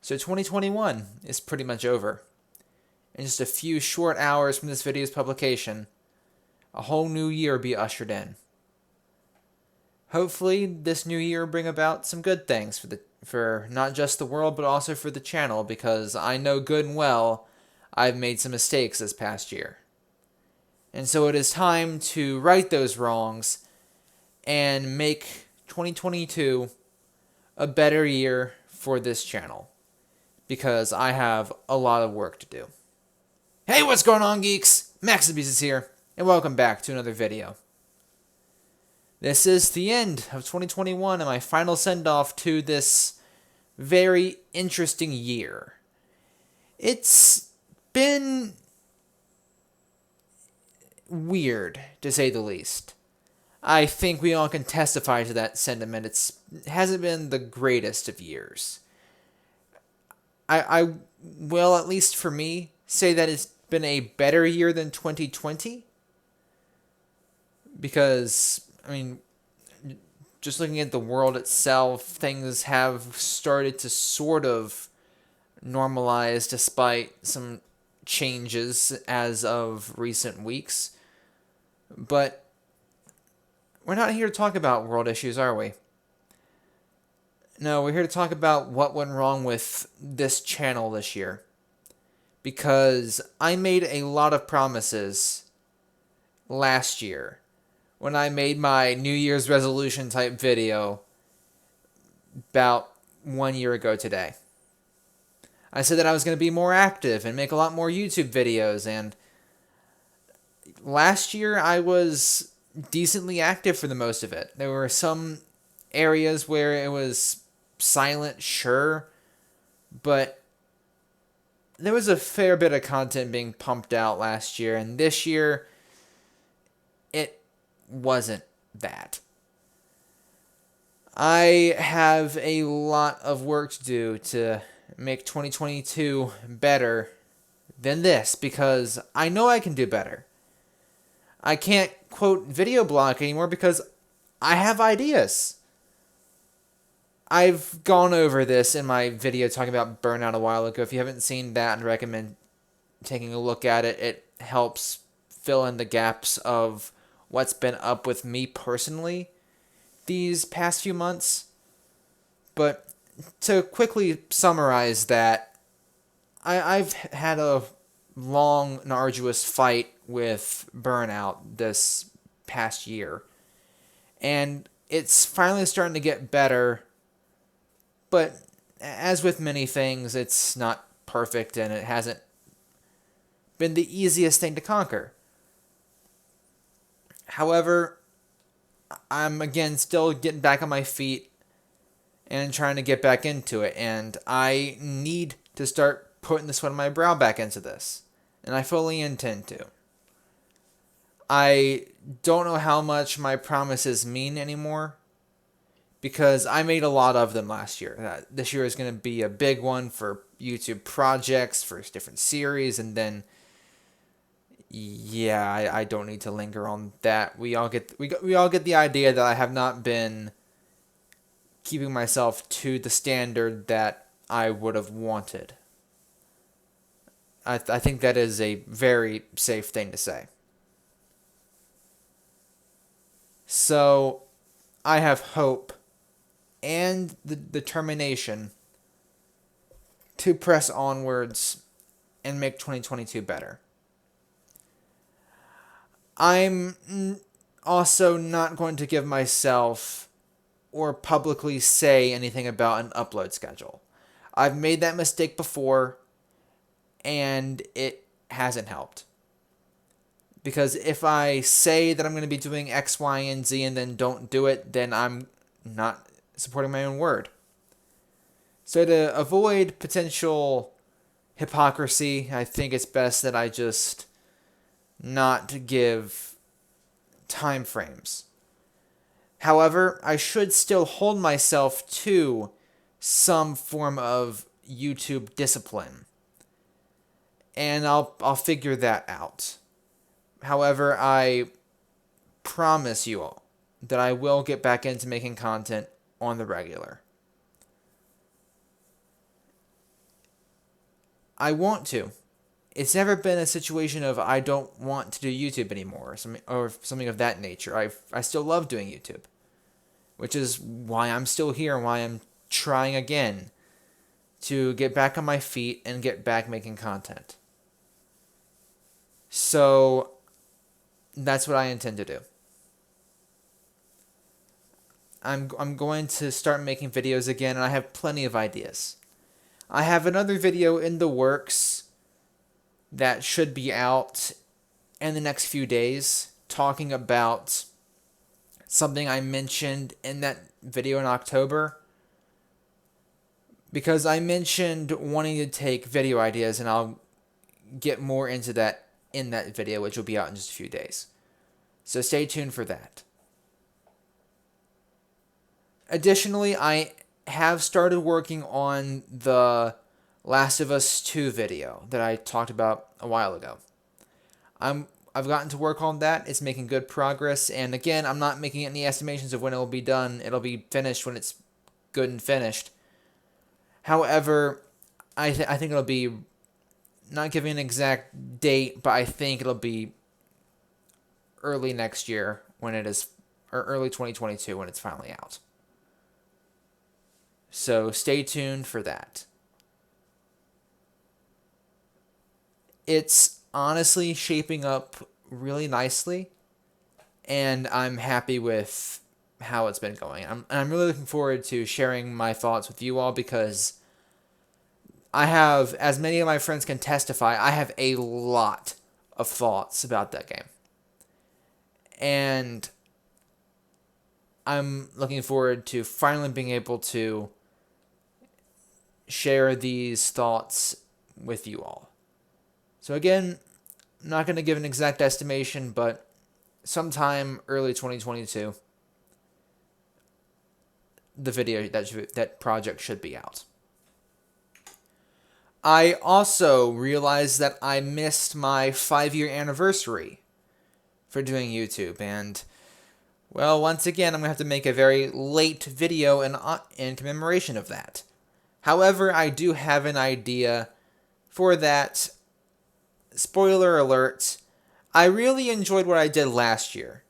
So 2021 is pretty much over. In just a few short hours from this video's publication, a whole new year will be ushered in. Hopefully, this new year will bring about some good things for not just the world, but also for the channel, because I know good and well I've made some mistakes this past year. And so it is time to right those wrongs and make 2022 a better year for this channel, because I have a lot of work to do. Hey, what's going on, geeks? Maxusthebeast is here, and welcome back to another video. This is the end of 2021 and my final send-off to this very interesting year. It's been weird, to say the least. I think we all can testify to that sentiment. It hasn't been the greatest of years. I will, at least for me, say that it's been a better year than 2020. Because, I mean, just looking at the world itself, things have started to sort of normalize despite some changes as of recent weeks. But we're not here to talk about world issues, are we? No, we're here to talk about what went wrong with this channel this year. Because I made a lot of promises last year when I made my New Year's resolution type video about 1 year ago today. I said that I was going to be more active and make a lot more YouTube videos, and last year I was decently active for the most of it. There were some areas where it was silent, sure, but there was a fair bit of content being pumped out last year, and this year it wasn't that. I have a lot of work to do to make 2022 better than this, because I know I can do better. I can't quote video block anymore because I have ideas. I've gone over this in my video talking about burnout a while ago. If you haven't seen that, I'd recommend taking a look at it. It helps fill in the gaps of what's been up with me personally these past few months. But to quickly summarize that, I've had a long and arduous fight with burnout this past year. And it's finally starting to get better. But as with many things, it's not perfect, and it hasn't been the easiest thing to conquer. However, I'm again still getting back on my feet and trying to get back into it, and I need to start putting the sweat on my brow back into this, and I fully intend to. I don't know how much my promises mean anymore, because I made a lot of them last year. This year is going to be a big one for YouTube projects, for different series, and then, yeah, I don't need to linger on that. We all get the idea that I have not been keeping myself to the standard that I would have wanted. I think that is a very safe thing to say. So, I have hope and the determination to press onwards and make 2022 better. I'm also not going to give myself or publicly say anything about an upload schedule. I've made that mistake before, and it hasn't helped. Because if I say that I'm going to be doing X, Y, and Z and then don't do it, then I'm not supporting my own word. So to avoid potential hypocrisy, I think it's best that I just not give time frames. However, I should still hold myself to some form of YouTube discipline, and I'll figure that out. However, I promise you all that I will get back into making content on the regular. I want to. It's never been a situation of I don't want to do YouTube anymore or something of that nature. I still love doing YouTube, which is why I'm still here and why I'm trying again to get back on my feet and get back making content. So that's what I intend to do. I'm going to start making videos again, and I have plenty of ideas. I have another video in the works that should be out in the next few days, talking about something I mentioned in that video in October. Because I mentioned wanting to take video ideas, and I'll get more into that in that video, which will be out in just a few days. So stay tuned for that. Additionally, I have started working on the Last of Us 2 video that I talked about a while ago. I've gotten to work on that. It's making good progress. And again, I'm not making any estimations of when it will be done. It'll be finished when it's good and finished. However, I think it'll be, not giving an exact date, but I think it'll be early next year when it is, or early 2022 when it's finally out. So stay tuned for that. It's honestly shaping up really nicely, and I'm happy with how it's been going. I'm really looking forward to sharing my thoughts with you all, because I have, as many of my friends can testify, I have a lot of thoughts about that game. And I'm looking forward to finally being able to share these thoughts with you all. So again, I'm not going to give an exact estimation, but sometime early 2022, the video, that project should be out. I also realized that I missed my 5-year anniversary for doing YouTube, and well, once again, I'm going to have to make a very late video in commemoration of that. However, I do have an idea for that. Spoiler alert, I really enjoyed what I did last year,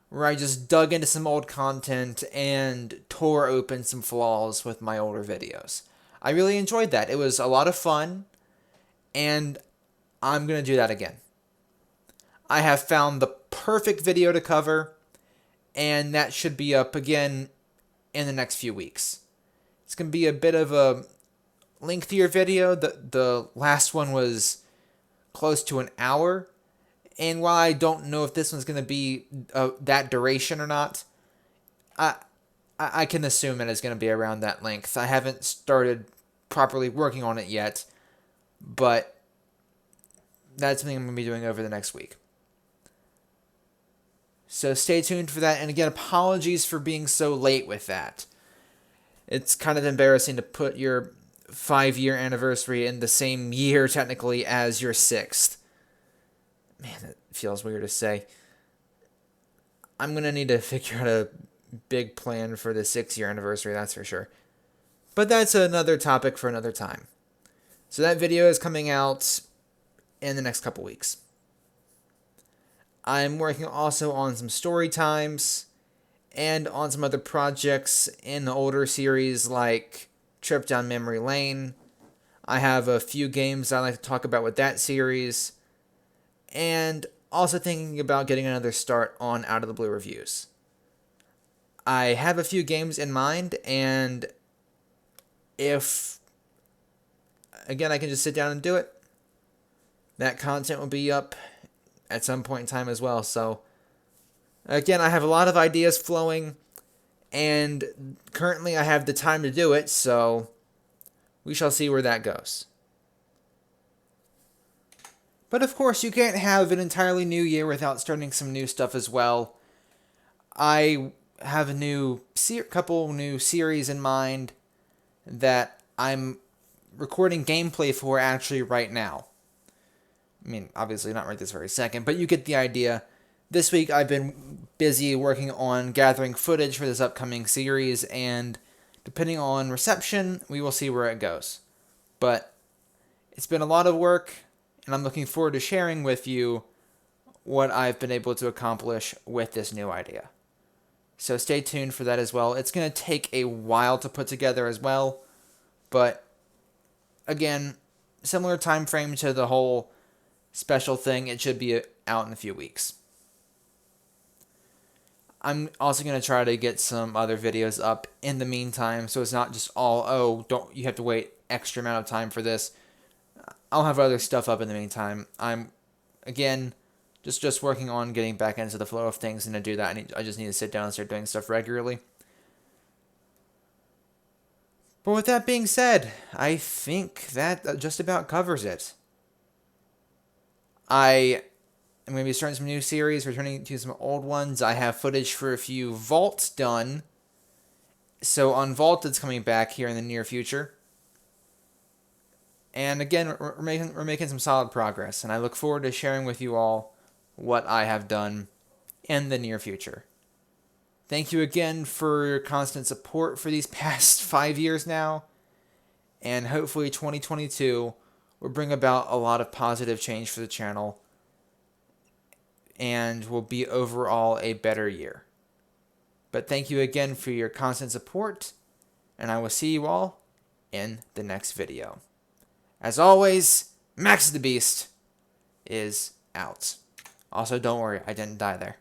where I just dug into some old content and tore open some flaws with my older videos. I really enjoyed that. It was a lot of fun, and I'm going to do that again. I have found the perfect video to cover, and that should be up again in the next few weeks. It's going to be a bit of a lengthier video. The last one was close to an hour, and while I don't know if this one's going to be that duration or not, I can assume that it's going to be around that length. I haven't started properly working on it yet, but that's something I'm going to be doing over the next week. So stay tuned for that, and again, apologies for being so late with that. It's kind of embarrassing to put your 5-year anniversary in the same year, technically, as your 6th. Man, that feels weird to say. I'm going to need to figure out a big plan for the 6-year anniversary, that's for sure. But that's another topic for another time. So that video is coming out in the next couple weeks. I'm working also on some story times and on some other projects in the older series like Trip Down Memory Lane. I have a few games I'd like to talk about with that series, and also thinking about getting another start on Out of the Blue reviews. I have a few games in mind, and if, again, I can just sit down and do it, that content will be up at some point in time as well. So, again, I have a lot of ideas flowing, and currently I have the time to do it, so we shall see where that goes. But of course, you can't have an entirely new year without starting some new stuff as well. I have a couple new series in mind that I'm recording gameplay for actually right now. I mean, obviously not right this very second, but you get the idea. This week I've been busy working on gathering footage for this upcoming series, and depending on reception, we will see where it goes. But It's been a lot of work, and I'm looking forward to sharing with you what I've been able to accomplish with this new idea. So stay tuned for that as well. It's going to take a while to put together as well, but again, similar time frame to the whole special thing. It should be out in a few weeks. I'm also going to try to get some other videos up in the meantime, so it's not just all, oh, don't you have to wait extra amount of time for this. I'll have other stuff up in the meantime. I'm, again, just working on getting back into the flow of things, and to do that, I just need to sit down and start doing stuff regularly. But with that being said, I think that just about covers it. I'm going to be starting some new series, returning to some old ones. I have footage for a few Vaults done. So Unvaulted's coming back here in the near future. And again, we're making some solid progress, and I look forward to sharing with you all what I have done in the near future. Thank you again for your constant support for these past 5 years now, and hopefully 2022 will bring about a lot of positive change for the channel, and will be overall a better year. But thank you again for your constant support, and I will see you all in the next video. As always, Maxusthebeast is out. Also, don't worry, I didn't die there.